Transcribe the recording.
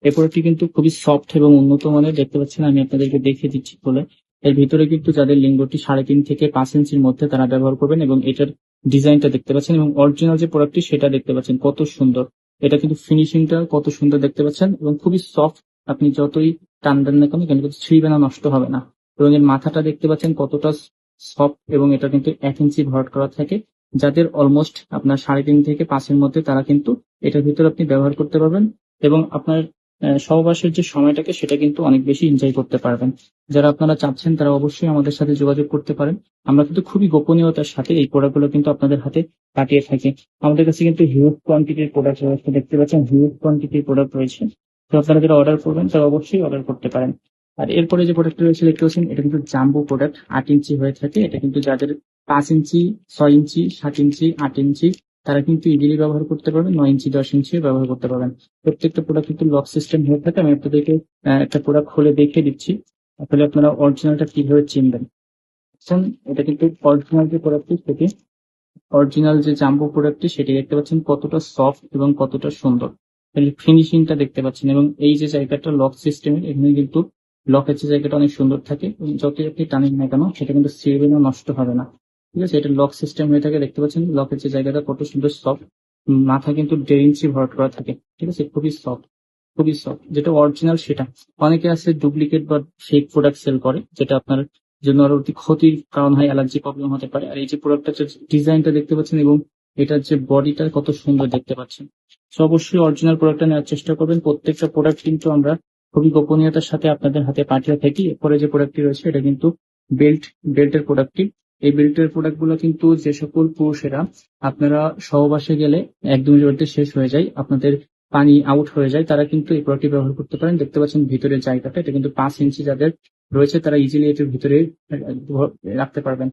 এই প্রোডাক্টটি কিন্তু খুবই সফট এবং উন্নত মানের, দেখতে পাচ্ছেন আমি আপনাদেরকে দেখিয়ে দিচ্ছি খুলে। এর ভিতরে কিন্তু যাদের লিঙ্গটি 3.5 থেকে 5 ইঞ্চির মধ্যে তারা ব্যবহার করবেন, এবং এটার ডিজাইনটা দেখতে পাচ্ছেন এবং অরিজিনাল যে প্রোডাক্টটি সেটা দেখতে পাচ্ছেন কত সুন্দর। এটা কিন্তু ফিনিশিংটা কত সুন্দর দেখতে পাচ্ছেন এবং খুবই সফট। আপনি যতই টান দেন না কেন কিন্তু ছিঁড়বে না, নষ্ট হবে না। এবং এর মাথাটা দেখতে পাচ্ছেন কতটা সফট, এবং এটা কিন্তু 1 ইঞ্চি ভরাট করা থাকে। যাদের অলমোস্ট আপনার 3.5 থেকে 5 এর মধ্যে তারা কিন্তু এটার ভিতরে আপনি ব্যবহার করতে পারবেন, এবং আপনার সহবাসের যে সময়টাকে সেটা কিন্তু অনেক বেশি এনজয় করতে পারবেন। যারা আপনারা চাচ্ছেন তারা অবশ্যই আমাদের সাথে যোগাযোগ করতে পারেন। আমরা কিন্তু খুবই গোপনীয়তার সাথে এই প্রোডাক্টগুলো কিন্তু আপনাদের হাতে পাঠিয়ে থাকি। আমাদের কাছে কিন্তু হিউজ কোয়ান্টিটির প্রোডাক্ট রয়েছে, দেখতে পাচ্ছেন হিউজ কোয়ান্টিটির প্রোডাক্ট রয়েছে। তো আপনারা যারা অর্ডার করবেন তারা অবশ্যই অর্ডার করতে পারেন। আর এরপরে যে প্রোডাক্টটা রয়েছে দেখতে পাচ্ছেন, এটা কিন্তু জাম্বো প্রোডাক্ট, 8 ইঞ্চি হয়ে থাকে। এটা কিন্তু যাদের 5 ইঞ্চি, 6 ইঞ্চি, 7 ইঞ্চি, 8 ইঞ্চি তারা কিন্তু ইজিলি ব্যবহার করতে পারবেন, 9 ইঞ্চি, 10 ইঞ্চিও ব্যবহার করতে পারবেন। প্রত্যেকটা প্রোডাক্ট কিন্তু লক সিস্টেম হয়ে থাকে। আমি আপনাদেরকে একটা প্রোডাক্ট খুলে দেখিয়ে দিচ্ছি, তাহলে আপনারা অরিজিনালটা কিভাবে চিনবেন। বুঝছেন? এটা কিন্তু অরিজিনাল যে প্রোডাক্টটি সেটি, অরিজিনাল যে জাম্বো প্রোডাক্টটি সেটি দেখতে পাচ্ছেন কতটা সফট এবং কতটা সুন্দর। ফিনিশিংটা দেখতে পাচ্ছেন, এবং এই যে জায়গাটা লক সিস্টেমের, এখানে কিন্তু লকের যে জায়গাটা অনেক সুন্দর থাকে, এবং যতই আপনি টানেন না কেন সেটা কিন্তু ছিঁড়বে না, নষ্ট হবে না। ঠিক আছে, এটা লক সিস্টেম হয়ে থাকে, দেখতে পাচ্ছেন লকের যে জায়গাটা কত সুন্দর সফট। মাথা কিন্তু 1.5 ইঞ্চি ভরাট করা থাকে। ঠিক আছে, খুবই সফট, খুবই সফট। যেটা অরিজিনাল সেটা, অনেকে আছে ডুপ্লিকেট বা ফেক প্রোডাক্ট সেল করে, যেটা আপনার জন্য আরো অতি ক্ষতির কারণ হয়, অ্যালার্জি প্রবলেম হতে পারে। আর এই যে প্রোডাক্টটা ডিজাইনটা দেখতে পাচ্ছেন এবং এটার যে বডিটা কত সুন্দর দেখতে পাচ্ছেন। সো অবশ্যই অরিজিনাল প্রোডাক্টটা নেওয়ার চেষ্টা করবেন। প্রত্যেকটা প্রোডাক্ট কিন্তু আমরা খুবই গোপনীয়তার সাথে আপনাদের হাতে পাঠিয়ে থাকি। এরপরে যে প্রোডাক্টটি রয়েছে এটা কিন্তু বেল্টের প্রোডাক্টটি। এই বেল্টের প্রোডাক্টগুলো কিন্তু যে সকল পুরুষেরা আপনারা সহবাসে গেলে 1-2 মিনিটের মধ্যে শেষ হয়ে যায়, আপনাদের পানি আউট হয়ে যায়, তারা কিন্তু এই প্রোডাক্টটি ব্যবহার করতে পারেন। দেখতে পাচ্ছেন ভিতরের জায়গাটা, এটা কিন্তু 5 ইঞ্চি যাদের রয়েছে তারা ইজিলি এটার ভিতরে রাখতে পারবেন।